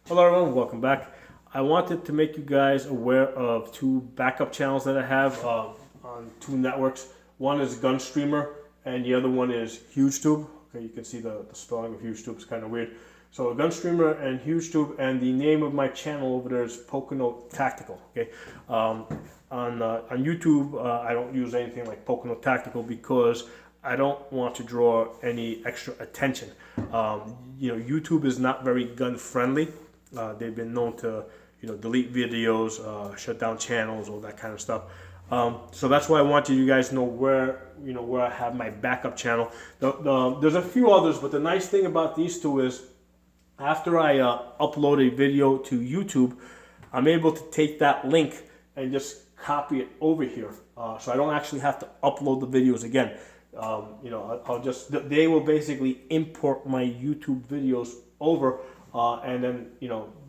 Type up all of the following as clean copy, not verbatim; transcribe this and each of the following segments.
Hello everyone, welcome back. I wanted to make you guys aware of two backup channels that I have on two networks. One is Gunstreamer and the other one is UGEtube. Okay, you can see the spelling of UGEtube is kind of weird. So Gunstreamer and UGEtube, and the name of my channel over there is Pocono Tactical. Okay, on YouTube I don't use anything like Pocono Tactical because I don't want to draw any extra attention. YouTube is not very gun friendly. They've been known to, delete videos, shut down channels, all that kind of stuff. So that's why I wanted you guys to know where I have my backup channel. There's a few others, but the nice thing about these two is after I upload a video to YouTube, I'm able to take that link and just copy it over here. So I don't actually have to upload the videos again. They will basically import my YouTube videos over, and then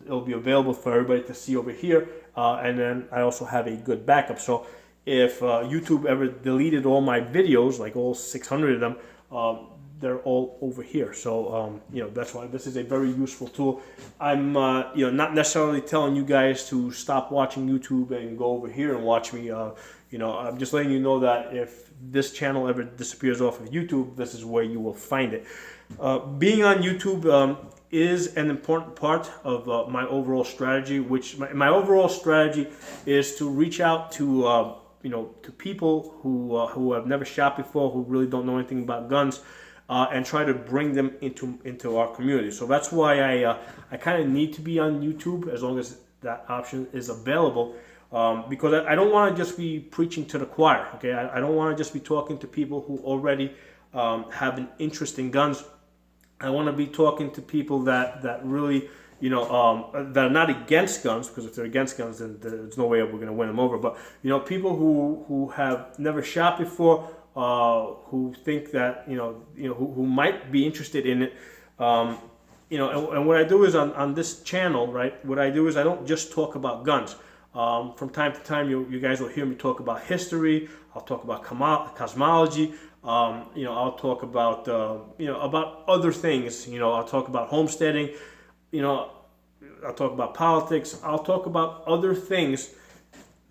it'll be available for everybody to see over here, and then I also have a good backup. So if YouTube ever deleted all my videos, like all 600 of them, they're all over here. So that's why this is a very useful tool. I'm not necessarily telling you guys to stop watching YouTube and go over here and watch me. I'm just letting you know that if this channel ever disappears off of YouTube, this is where you will find it. Being on YouTube is an important part of my overall strategy, which my overall strategy is to reach out to to people who have never shot before, who really don't know anything about guns, and try to bring them into our community. So that's why I kind of need to be on YouTube as long as that option is available. Because I don't want to just be preaching to the choir. Okay, I don't want to just be talking to people who already have an interest in guns. I want to be talking to people that really, that are not against guns, because if they're against guns, then there's no way we're going to win them over. But people who have never shot before, who think that who might be interested in it. And what I do is on this channel, right? What I do is I don't just talk about guns. From time to time, you guys will hear me talk about history. I'll talk about cosmology. I'll talk about about other things. I'll talk about homesteading. I'll talk about politics. I'll talk about other things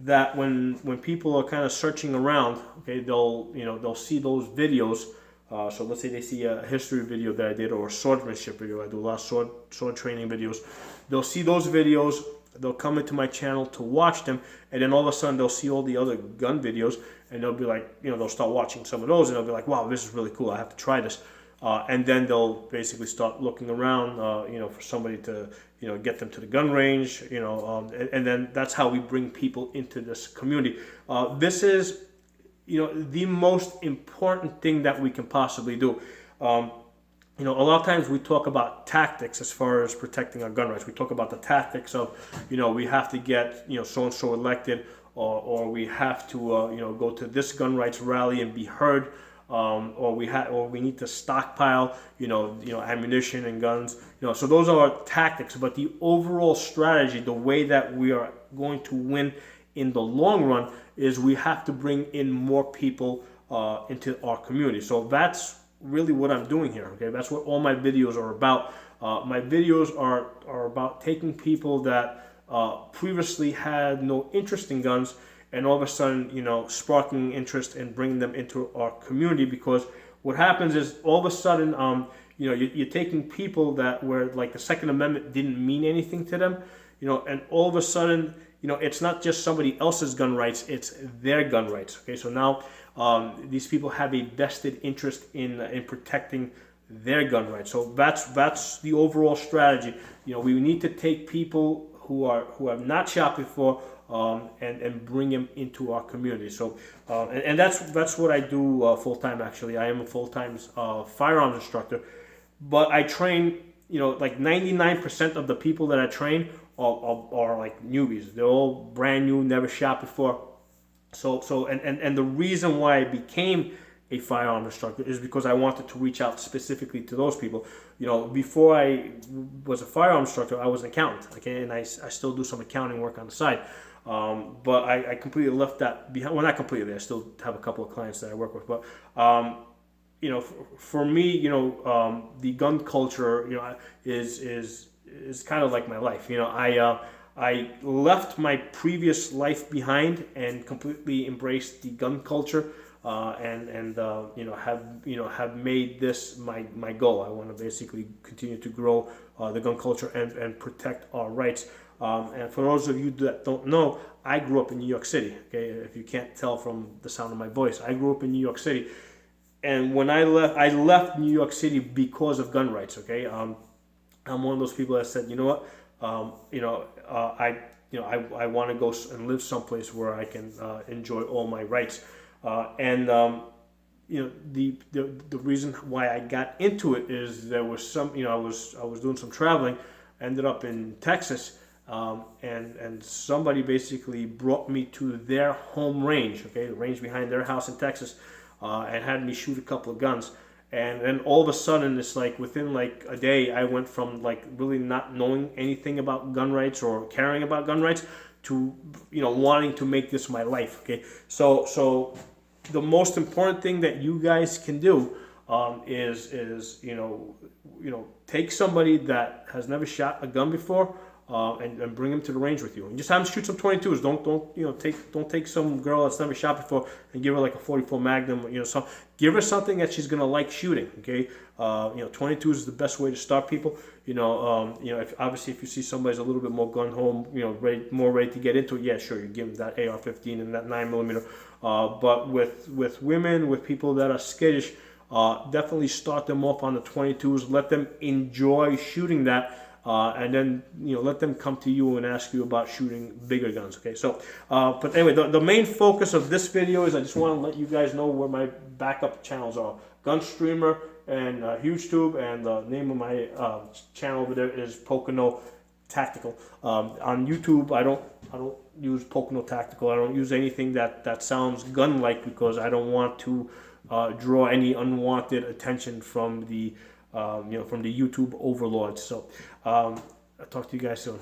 that when people are kind of searching around, okay, they'll see those videos. So let's say they see a history video that I did, or a swordsmanship video. I do a lot of sword training videos. They'll see those videos. They'll come into my channel to watch them, and then all of a sudden they'll see all the other gun videos, and they'll be like, they'll start watching some of those, and they'll be like, wow, this is really cool, I have to try this. And then they'll basically start looking around, for somebody to, get them to the gun range, and then that's how we bring people into this community. This is, the most important thing that we can possibly do. A lot of times we talk about tactics as far as protecting our gun rights. We talk about the tactics of, we have to get, so-and-so elected, or we have to, go to this gun rights rally and be heard, or we need to stockpile, ammunition and guns. So those are our tactics. But the overall strategy, the way that we are going to win in the long run, is we have to bring in more people into our community. So that's really what I'm doing here. Okay, that's what all my videos are about. My videos are about taking people that previously had no interest in guns, and all of a sudden, sparking interest and bringing them into our community. Because what happens is all of a sudden, you're taking people that were like the Second Amendment didn't mean anything to them, and all of a sudden, it's not just somebody else's gun rights, it's their gun rights. Okay, so now these people have a vested interest in protecting their gun rights. So that's the overall strategy. We need to take people who have not shot before and bring them into our community. So and that's what I do full time. Actually, I am a full time firearms instructor, but I train. Like 99% of the people that I train are like newbies. They're all brand new, never shot before. So the reason why I became a firearm instructor is because I wanted to reach out specifically to those people. Before I was a firearm instructor, I was an accountant. Okay, and I still do some accounting work on the side. But I completely left that behind. Well, not completely. I still have a couple of clients that I work with, but for me, the gun culture, is is kind of like my life. I left my previous life behind and completely embraced the gun culture, and have made this my goal. I want to basically continue to grow the gun culture and protect our rights. And for those of you that don't know, I grew up in New York City. Okay, if you can't tell from the sound of my voice, I grew up in New York City, and when I left New York City because of gun rights. Okay, I'm one of those people that said, you know what, I want to go and live someplace where I can enjoy all my rights, and the reason why I got into it is there was some, I was doing some traveling, ended up in Texas, and somebody basically brought me to their home range, okay, the range behind their house in Texas, and had me shoot a couple of guns. And then all of a sudden, it's like within like a day, I went from like really not knowing anything about gun rights or caring about gun rights to wanting to make this my life. Okay, so the most important thing that you guys can do is take somebody that has never shot a gun before. And bring him to the range with you, and just have him shoot some 22s. Don't take some girl that's never shot before and give her like a 44 Magnum. So give her something that she's gonna like shooting. Okay, 22s is the best way to start people. If you see somebody's a little bit more gun home, more ready to get into it, yeah, sure, you give them that AR-15 and that 9mm. But with women, with people that are skittish, definitely start them off on the 22s. Let them enjoy shooting that. And then let them come to you and ask you about shooting bigger guns. Okay, so but anyway, the main focus of this video is I just want to let you guys know where my backup channels are: Gunstreamer and UGEtube, and the name of my channel over there is Pocono Tactical. On YouTube, I don't use Pocono Tactical. I don't use anything that sounds gun-like, because I don't want to draw any unwanted attention from the from the YouTube overlords. So I'll talk to you guys soon.